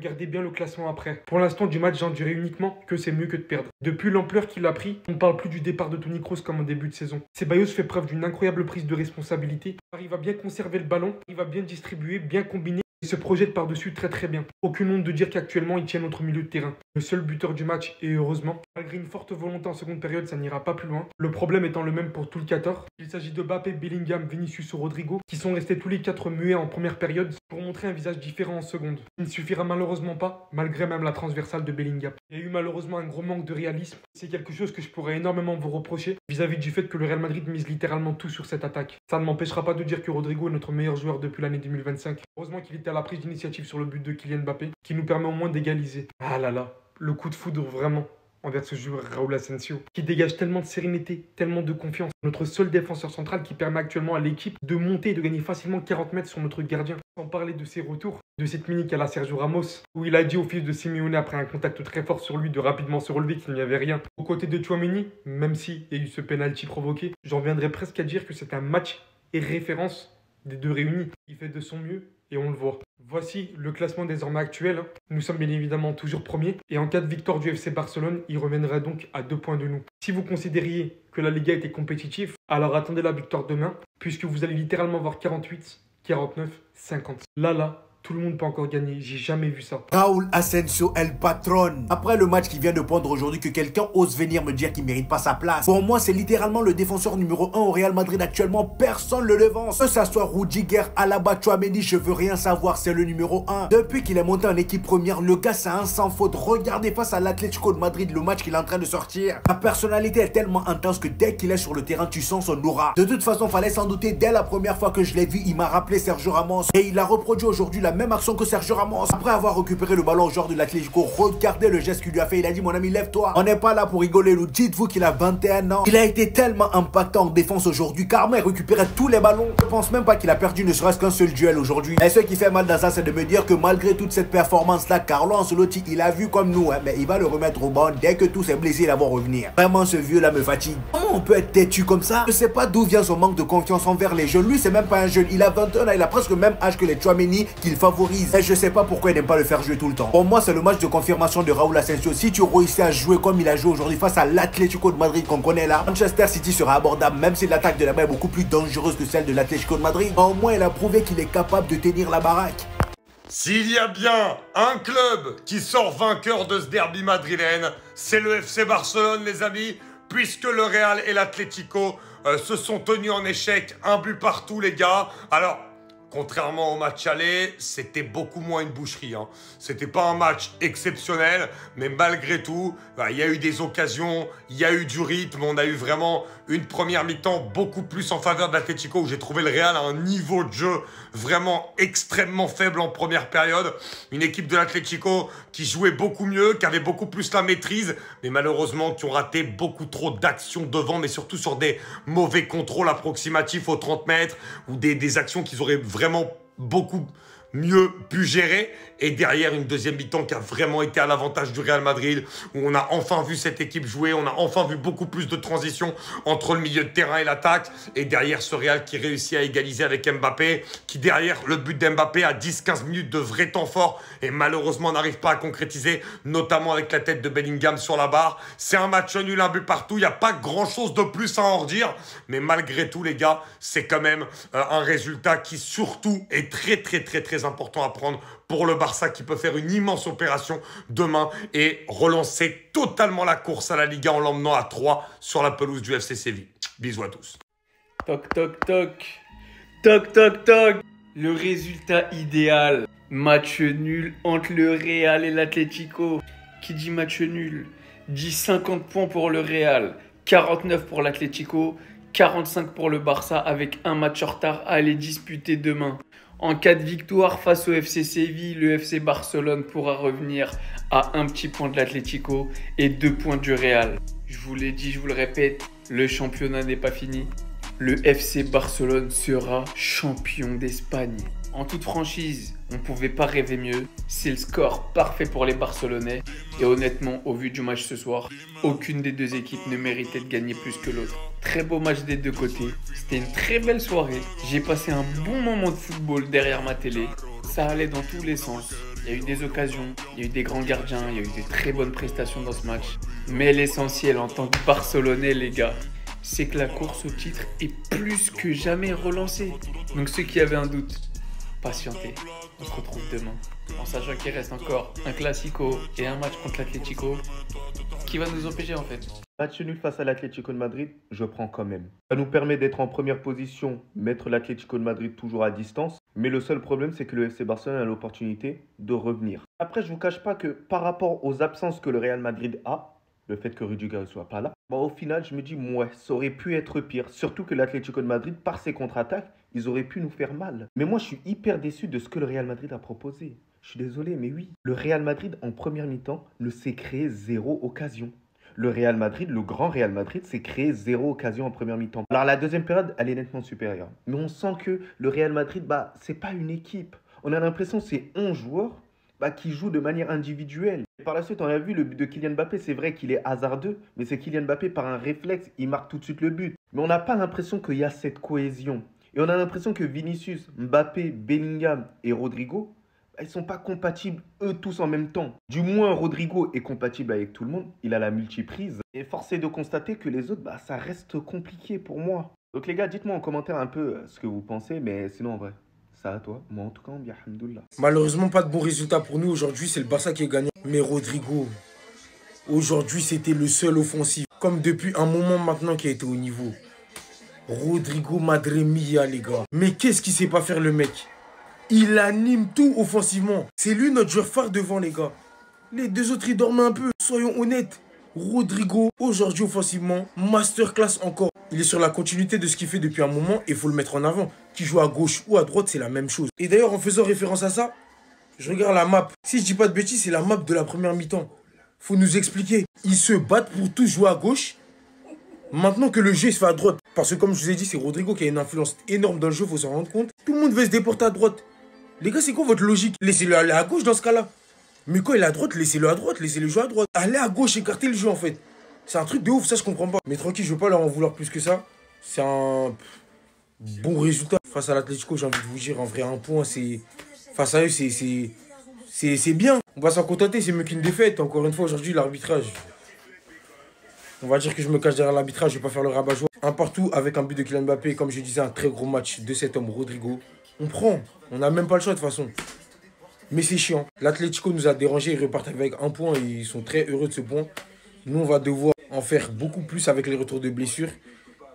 Regardez bien le classement après. Pour l'instant du match, j'en dirais uniquement que c'est mieux que de perdre. Depuis l'ampleur qu'il a pris, on ne parle plus du départ de Toni Kroos comme en début de saison. Ceballos fait preuve d'une incroyable prise de responsabilité. Il arrive à bien conserver le ballon, il va bien distribuer, bien combiner. Il se projette par-dessus très bien. Aucune honte de dire qu'actuellement il tient notre milieu de terrain. Le seul buteur du match, et heureusement, malgré une forte volonté en seconde période, ça n'ira pas plus loin. Le problème étant le même pour tout le 14. Il s'agit de Mbappé, Bellingham, Vinicius ou Rodrigo, qui sont restés tous les 4 muets en première période pour montrer un visage différent en seconde. Il ne suffira malheureusement pas, malgré même la transversale de Bellingham. Il y a eu malheureusement un gros manque de réalisme. C'est quelque chose que je pourrais énormément vous reprocher vis-à-vis du fait que le Real Madrid mise littéralement tout sur cette attaque. Ça ne m'empêchera pas de dire que Rodrigo est notre meilleur joueur depuis l'année 2025. Heureusement qu'il était à la prise d'initiative sur le but de Kylian Mbappé, qui nous permet au moins d'égaliser. Ah là là, le coup de foudre vraiment envers ce joueur Raúl Asensio, qui dégage tellement de sérénité, tellement de confiance. Notre seul défenseur central qui permet actuellement à l'équipe de monter et de gagner facilement 40 mètres sur notre gardien. Sans parler de ses retours, de cette mini à la Sergio Ramos, où il a dit au fils de Simeone après un contact très fort sur lui de rapidement se relever qu'il n'y avait rien. Aux côtés de Tchouaméni, même s'il y a eu ce penalty provoqué, j'en viendrais presque à dire que c'est un match et référence des deux réunis. Il fait de son mieux et on le voit. Voici le classement désormais actuel. Nous sommes bien évidemment toujours premiers. Et en cas de victoire du FC Barcelone, il reviendra donc à 2 points de nous. Si vous considériez que la Liga était compétitive, alors attendez la victoire demain, puisque vous allez littéralement voir 48, 49, 50. Là, tout le monde peut encore gagner. J'ai jamais vu ça. Raúl Asensio, El Patron. Après le match qui vient de prendre aujourd'hui, que quelqu'un ose venir me dire qu'il mérite pas sa place. Pour moi, c'est littéralement le défenseur numéro 1 au Real Madrid actuellement. Personne ne le devance. Que ça soit Rudiger, Alaba, Tchouaméni, je veux rien savoir. C'est le numéro 1. Depuis qu'il est monté en équipe première, le gars, c'est un sans faute. Regardez face à l'Atlético de Madrid, le match qu'il est en train de sortir. Sa personnalité est tellement intense que dès qu'il est sur le terrain, tu sens son aura. De toute façon, fallait s'en douter. Dès la première fois que je l'ai vu, il m'a rappelé Sergio Ramos. Et il a reproduit aujourd'hui la même action que Sergio Ramos. Après avoir récupéré le ballon au joueur de l'Atlético, regardez le geste qu'il lui a fait. Il a dit: mon ami, lève-toi. On n'est pas là pour rigoler. Nous dites-vous qu'il a 21 ans. Il a été tellement impactant en défense aujourd'hui. Carrément, il récupérait tous les ballons. Je pense même pas qu'il a perdu ne serait-ce qu'un seul duel aujourd'hui. Et ce qui fait mal dans ça, c'est de me dire que malgré toute cette performance-là, Carlo Ancelotti, il a vu comme nous, mais il va le remettre au banc dès que tous ses blessés là vont revenir. Vraiment, ce vieux-là me fatigue. Comment on peut être têtu comme ça? Je sais pas d'où vient son manque de confiance envers les jeunes. Lui, c'est même pas un jeune. Il a 21 ans. Il a presque le même âge que les Tchouaméni qu'il favorise. Et je sais pas pourquoi il n'aime pas le faire jouer tout le temps. Pour moi, c'est le match de confirmation de Raúl Asensio. Si tu réussis à jouer comme il a joué aujourd'hui face à l'Atlético de Madrid qu'on connaît là, Manchester City sera abordable, même si l'attaque de là-bas est beaucoup plus dangereuse que celle de l'Atlético de Madrid. Au moins, il a prouvé qu'il est capable de tenir la baraque. S'il y a bien un club qui sort vainqueur de ce derby madrilène, c'est le FC Barcelone, les amis, puisque le Real et l'Atlético se sont tenus en échec, un but partout, les gars. Alors, contrairement au match aller, c'était beaucoup moins une boucherie. C'était pas un match exceptionnel, mais malgré tout, il y a eu des occasions, il y a eu du rythme. On a eu vraiment une première mi-temps beaucoup plus en faveur de l'Atlético, où j'ai trouvé le Real à un niveau de jeu vraiment extrêmement faible en première période. Une équipe de l'Atlético qui jouait beaucoup mieux, qui avait beaucoup plus la maîtrise, mais malheureusement qui ont raté beaucoup trop d'actions devant, mais surtout sur des mauvais contrôles approximatifs aux 30 mètres, ou des actions qu'ils auraient vraiment beaucoup mieux pu gérer. Et derrière, une deuxième mi-temps qui a vraiment été à l'avantage du Real Madrid, où on a enfin vu cette équipe jouer, on a enfin vu beaucoup plus de transition entre le milieu de terrain et l'attaque. Et derrière, ce Real qui réussit à égaliser avec Mbappé, qui derrière le but d'Mbappé à 10-15 minutes de vrai temps fort, et malheureusement n'arrive pas à concrétiser, notamment avec la tête de Bellingham sur la barre. C'est un match nul, un but partout, il n'y a pas grand-chose de plus à en redire, mais malgré tout, les gars, c'est quand même un résultat qui surtout est très important à prendre pour le Barça, qui peut faire une immense opération demain et relancer totalement la course à la Liga en l'emmenant à 3 sur la pelouse du FC Séville. Bisous à tous. Toc toc toc. Toc toc toc. Le résultat idéal. Match nul entre le Real et l'Atlético. Qui dit match nul dit 50 points pour le Real, 49 pour l'Atlético, 45 pour le Barça, avec un match en retard à aller disputer demain. En cas de victoire face au FC Séville, le FC Barcelone pourra revenir à un petit point de l'Atlético et 2 points du Real. Je vous l'ai dit, je vous le répète, le championnat n'est pas fini. Le FC Barcelone sera champion d'Espagne. En toute franchise, on ne pouvait pas rêver mieux. C'est le score parfait pour les Barcelonais. Et honnêtement, au vu du match ce soir, aucune des deux équipes ne méritait de gagner plus que l'autre. Très beau match des deux côtés. C'était une très belle soirée. J'ai passé un bon moment de football derrière ma télé. Ça allait dans tous les sens. Il y a eu des occasions, il y a eu des grands gardiens, il y a eu des très bonnes prestations dans ce match. Mais l'essentiel en tant que Barcelonais, les gars, c'est que la course au titre est plus que jamais relancée. Donc ceux qui avaient un doute, patientez. On se retrouve demain. En sachant qu'il reste encore un Classico et un match contre l'Atlético. Qui va nous empêcher en fait? Match nul face à l'Atlético de Madrid, je prends quand même. Ça nous permet d'être en première position, mettre l'Atlético de Madrid toujours à distance. Mais le seul problème, c'est que le FC Barcelone a l'opportunité de revenir. Après, je ne vous cache pas que par rapport aux absences que le Real Madrid a, le fait que Rudiger ne soit pas là, au final, je me dis, ouais, ça aurait pu être pire. Surtout que l'Atlético de Madrid, par ses contre-attaques, ils auraient pu nous faire mal. Mais moi, je suis hyper déçu de ce que le Real Madrid a proposé. Je suis désolé, mais oui. Le Real Madrid, en première mi-temps, ne s'est créé 0 occasion. Le Real Madrid, le grand Real Madrid, s'est créé 0 occasion en première mi-temps. Alors la deuxième période, elle est nettement supérieure. Mais on sent que le Real Madrid, c'est pas une équipe. On a l'impression que c'est 11 joueurs qui jouent de manière individuelle. Et par la suite, on a vu le but de Kylian Mbappé. C'est vrai qu'il est hasardeux, mais c'est Kylian Mbappé, par un réflexe, il marque tout de suite le but. Mais on n'a pas l'impression qu'il y a cette cohésion. Et on a l'impression que Vinicius, Mbappé, Bellingham et Rodrigo, ils ne sont pas compatibles eux tous en même temps. Du moins, Rodrigo est compatible avec tout le monde. Il a la multiprise. Et force est de constater que les autres, ça reste compliqué pour moi. Donc les gars, dites-moi en commentaire un peu ce que vous pensez. Mais sinon, en vrai, ça à toi. Moi, en tout cas, on dit alhamdoulilah. Malheureusement, pas de bons résultats pour nous. Aujourd'hui, c'est le Barça qui est gagnant. Mais Rodrigo, aujourd'hui, c'était le seul offensif. Comme depuis un moment maintenant qui a été au niveau. Rodrigo Madre Mia, les gars. Mais qu'est-ce qu'il sait pas faire, le mec? Il anime tout offensivement. C'est lui notre joueur phare devant, les gars. Les deux autres, ils dorment un peu. Soyons honnêtes. Rodrigo, aujourd'hui offensivement, masterclass encore. Il est sur la continuité de ce qu'il fait depuis un moment et il faut le mettre en avant. Qu'il joue à gauche ou à droite, c'est la même chose. Et d'ailleurs, en faisant référence à ça, je regarde la map. Si je dis pas de bêtises, c'est la map de la première mi-temps. Faut nous expliquer. Ils se battent pour tous jouer à gauche. Maintenant que le jeu se fait à droite. Parce que comme je vous ai dit, c'est Rodrigo qui a une influence énorme dans le jeu, faut s'en rendre compte. Tout le monde veut se déporter à droite. Les gars, c'est quoi votre logique? Laissez-le aller à gauche dans ce cas-là. Mais quand il est à droite, laissez-le à droite, laissez-le jouer à droite. Allez à gauche, écartez le jeu en fait. C'est un truc de ouf, ça je comprends pas. Mais tranquille, je veux pas leur en vouloir plus que ça. C'est un bon résultat. Face à l'Atlético, j'ai envie de vous dire, en vrai, un point, c'est... Face à eux, c'est bien. On va s'en contenter, c'est mieux qu'une défaite. Encore une fois, aujourd'hui, l'arbitrage. On va dire que je me cache derrière l'arbitrage, je vais pas faire le rabat-joie. Un partout avec un but de Kylian Mbappé, comme je disais, un très gros match de cet homme, Rodrigo. On prend, on n'a même pas le choix de toute façon. Mais c'est chiant. L'Atlético nous a dérangé, ils repartent avec un point et ils sont très heureux de ce point. Nous, on va devoir en faire beaucoup plus avec les retours de blessures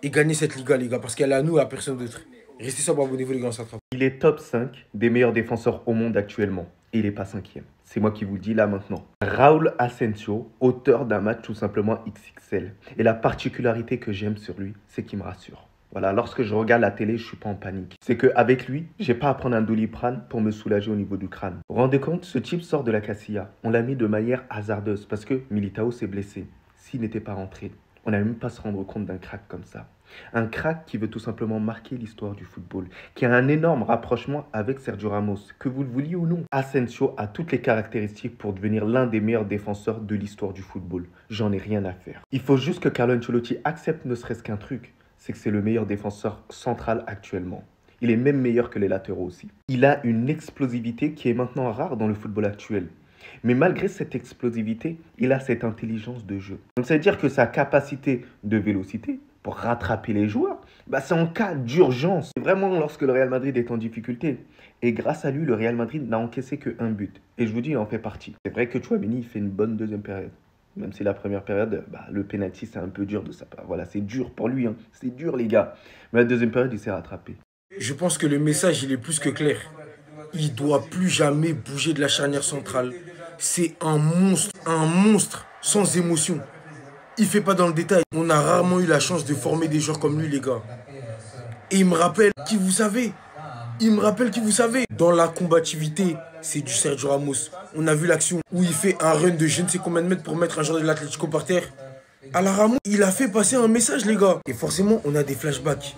et gagner cette Liga, les gars, parce qu'elle est à nous et à personne d'autre. Restez sobre, abonnez-vous, les gars, on s'attrape. Il est top 5 des meilleurs défenseurs au monde actuellement. Et il n'est pas 5e. C'est moi qui vous le dis là maintenant. Raúl Asensio, auteur d'un match tout simplement XXL. Et la particularité que j'aime sur lui, c'est qu'il me rassure. Voilà, lorsque je regarde la télé, je ne suis pas en panique. C'est qu'avec lui, je n'ai pas à prendre un Doliprane pour me soulager au niveau du crâne. Vous vous rendez compte, ce type sort de la Casilla. On l'a mis de manière hasardeuse parce que Militao s'est blessé. S'il n'était pas rentré, on n'allait même pas se rendre compte d'un crack comme ça. Un crack qui veut tout simplement marquer l'histoire du football, qui a un énorme rapprochement avec Sergio Ramos, que vous le vouliez ou non. Asensio a toutes les caractéristiques pour devenir l'un des meilleurs défenseurs de l'histoire du football. J'en ai rien à faire. Il faut juste que Carlo Ancelotti accepte ne serait-ce qu'un truc, c'est que c'est le meilleur défenseur central actuellement. Il est même meilleur que les latéraux aussi. Il a une explosivité qui est maintenant rare dans le football actuel. Mais malgré cette explosivité, il a cette intelligence de jeu. Donc ça veut dire que sa capacité de vélocité pour rattraper les joueurs, c'est en cas d'urgence. C'est vraiment lorsque le Real Madrid est en difficulté. Et grâce à lui, le Real Madrid n'a encaissé qu'un but. Et je vous dis, il en fait partie. C'est vrai que Tchouaméni fait une bonne deuxième période. Même si la première période, le penalty, c'est un peu dur de sa part. Voilà, c'est dur pour lui. C'est dur, les gars. Mais la deuxième période, il s'est rattrapé. Je pense que le message, il est plus que clair. Il ne doit plus jamais bouger de la charnière centrale. C'est un monstre sans émotion. Il ne fait pas dans le détail. On a rarement eu la chance de former des joueurs comme lui, les gars. Et il me rappelle qui vous savez. Dans la combativité, c'est du Sergio Ramos. On a vu l'action où il fait un run de je ne sais combien de mètres pour mettre un joueur de l'Atlético par terre. À la Ramos, il a fait passer un message, les gars. Et forcément, on a des flashbacks.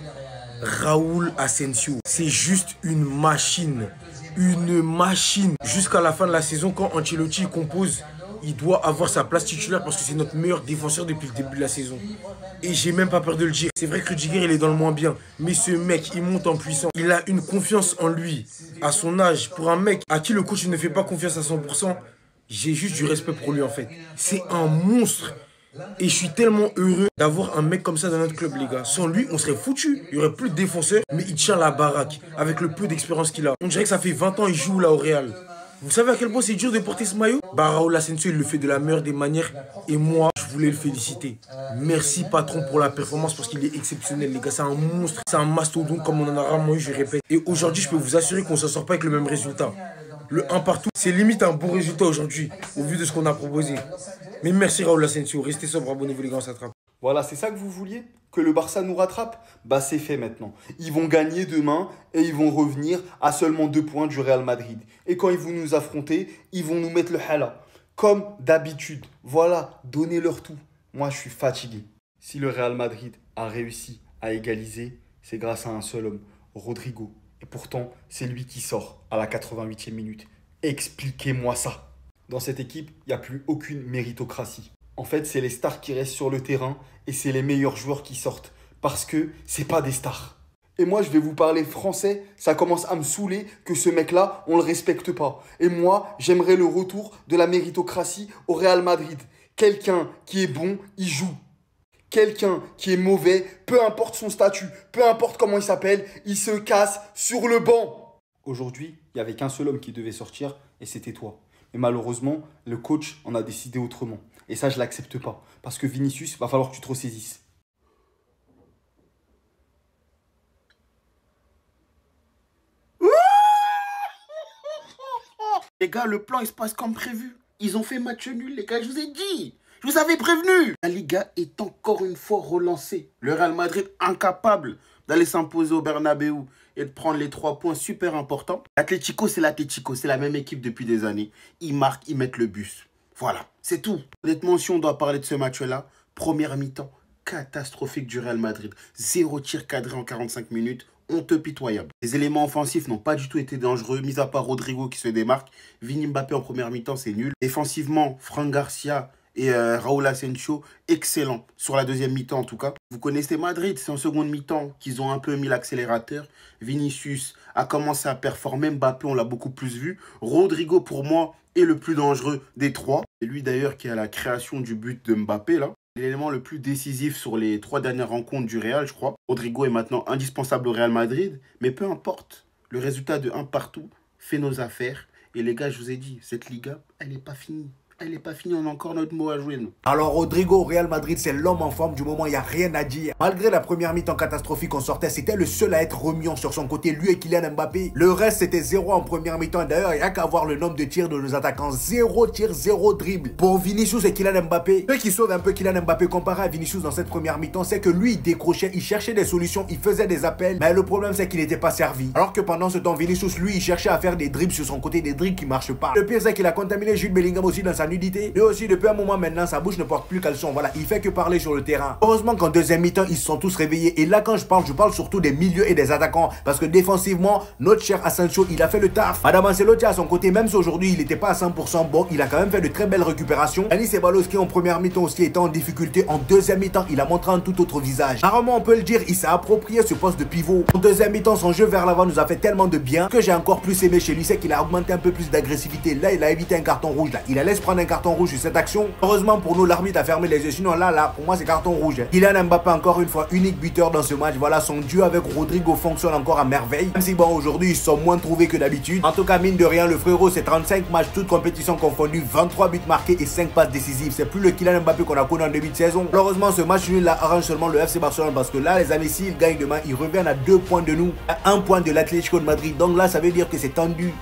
Raúl Asensio, c'est juste une machine. une machine. Jusqu'à la fin de la saison, quand Ancelotti compose, il doit avoir sa place titulaire parce que c'est notre meilleur défenseur depuis le début de la saison. Et j'ai même pas peur de le dire. C'est vrai que Rudiger, il est dans le moins bien. Mais ce mec, il monte en puissance. Il a une confiance en lui. À son âge, pour un mec à qui le coach ne fait pas confiance à 100%, j'ai juste du respect pour lui en fait. C'est un monstre. Et je suis tellement heureux d'avoir un mec comme ça dans notre club, les gars. Sans lui, on serait foutu. Il y aurait plus de défenseurs, mais il tient la baraque avec le peu d'expérience qu'il a. On dirait que ça fait 20 ans qu'il joue là au Real. Vous savez à quel point c'est dur de porter ce maillot? Raúl Asensio, il le fait de la meilleure des manières. Et moi, je voulais le féliciter. Merci, patron, pour la performance parce qu'il est exceptionnel, les gars. C'est un monstre, c'est un mastodonte comme on en a rarement eu, je répète. Et aujourd'hui, je peux vous assurer qu'on ne s'en sort pas avec le même résultat. Le 1 partout, c'est limite un bon résultat aujourd'hui, au vu de ce qu'on a proposé. Mais merci Raúl Asensio, restez sobre, abonnez-vous les gars, on s'attrape. Voilà, c'est ça que vous vouliez? Que le Barça nous rattrape? Bah c'est fait maintenant. Ils vont gagner demain et ils vont revenir à seulement 2 points du Real Madrid. Et quand ils vont nous affronter, ils vont nous mettre le hala. Comme d'habitude. Voilà, donnez-leur tout. Moi, je suis fatigué. Si le Real Madrid a réussi à égaliser, c'est grâce à un seul homme, Rodrigo. Et pourtant, c'est lui qui sort à la 88e minute. Expliquez-moi ça. Dans cette équipe, il n'y a plus aucune méritocratie. En fait, c'est les stars qui restent sur le terrain et c'est les meilleurs joueurs qui sortent. Parce que c'est pas des stars. Et moi, je vais vous parler français. Ça commence à me saouler que ce mec-là, on le respecte pas. Et moi, j'aimerais le retour de la méritocratie au Real Madrid. Quelqu'un qui est bon, il joue. Quelqu'un qui est mauvais, peu importe son statut, peu importe comment il s'appelle, il se casse sur le banc. Aujourd'hui, il n'y avait qu'un seul homme qui devait sortir et c'était toi. Mais malheureusement, le coach en a décidé autrement. Et ça, je ne l'accepte pas. Parce que Vinicius, va falloir que tu te ressaisisses. Les gars, le plan, il se passe comme prévu. Ils ont fait match nul, les gars, je vous ai dit. Je vous avais prévenu. La Liga est encore une fois relancée. Le Real Madrid incapable d'aller s'imposer au Bernabéu et de prendre les 3 points super importants. L'Atlético, c'est l'Atlético. C'est la même équipe depuis des années. Ils marquent, ils mettent le bus. Voilà, c'est tout. Honnêtement, si on doit parler de ce match-là, première mi-temps catastrophique du Real Madrid. 0 tir cadré en 45 minutes. Honteux, pitoyable. Les éléments offensifs n'ont pas du tout été dangereux, mis à part Rodrigo qui se démarque. Vini Mbappé en première mi-temps, c'est nul. Défensivement, Fran Garcia et Raúl Asensio, excellent. Sur la deuxième mi-temps, en tout cas. Vous connaissez Madrid, c'est en seconde mi-temps qu'ils ont un peu mis l'accélérateur. Vinicius a commencé à performer. Mbappé, on l'a beaucoup plus vu. Rodrigo, pour moi, est le plus dangereux des 3. C'est lui, d'ailleurs, qui a la création du but de Mbappé, là. L'élément le plus décisif sur les 3 dernières rencontres du Real, je crois. Rodrigo est maintenant indispensable au Real Madrid. Mais peu importe, le résultat de 1 partout fait nos affaires. Et les gars, je vous ai dit, cette Liga, elle n'est pas finie. Elle n'est pas finie, on a encore notre mot à jouer, nous. Alors Rodrigo au Real Madrid, c'est l'homme en forme du moment, il n'y a rien à dire. Malgré la première mi-temps catastrophique qu'on sortait, c'était le seul à être remuant sur son côté, lui et Kylian Mbappé. Le reste, c'était 0 en première mi-temps. D'ailleurs, il n'y a qu'à voir le nombre de tirs de nos attaquants. 0 tir, 0 dribble. Pour Vinicius et Kylian Mbappé, ce qui sauve un peu Kylian Mbappé comparé à Vinicius dans cette première mi-temps, c'est que lui, il décrochait, il cherchait des solutions, il faisait des appels. Mais le problème, c'est qu'il n'était pas servi. Alors que pendant ce temps, Vinicius, lui, il cherchait à faire des dribbles sur son côté, des dribbles qui ne marchent pas. Le pire, c'est qu'il a contaminé Jude Bellingham aussi dans sa nudité. Lui aussi, depuis un moment maintenant, sa bouche ne porte plus caleçon. Voilà, il fait que parler sur le terrain. Heureusement qu'en deuxième mi-temps, ils se sont tous réveillés. Et là, quand je parle surtout des milieux et des attaquants. Parce que défensivement, notre cher Asensio, il a fait le taf. Madame Ancelotti à son côté, même si aujourd'hui, il n'était pas à 100% bon, il a quand même fait de très belles récupérations. Dani Ceballos qui en première mi-temps aussi était en difficulté. En deuxième mi-temps, il a montré un tout autre visage. Rarement, on peut le dire, il s'est approprié ce poste de pivot. En deuxième mi-temps, son jeu vers l'avant nous a fait tellement de bien que j'ai encore plus aimé chez lui. C'est qu'il a augmenté un peu plus d'agressivité. Là, il a évité un carton rouge. Là, il allait se prendre un carton rouge sur cette action. Heureusement pour nous, l'arbitre a fermé les yeux. Sinon là, pour moi, c'est carton rouge. Kylian Mbappé, encore une fois, unique buteur dans ce match. Voilà, son duo avec Rodrigo fonctionne encore à merveille. Même si bon, aujourd'hui, ils sont moins trouvés que d'habitude. En tout cas, mine de rien, le frérot, c'est 35 matchs, toutes compétitions confondues, 23 buts marqués et 5 passes décisives. C'est plus le Kylian Mbappé qu'on a connu en début de saison. Heureusement, ce match nul là arrange seulement le FC Barcelone parce que là, les amis, s'ils gagnent demain, ils reviennent à 2 points de nous, à 1 point de l'Atlético de Madrid. Donc là, ça veut dire que c'est tendu.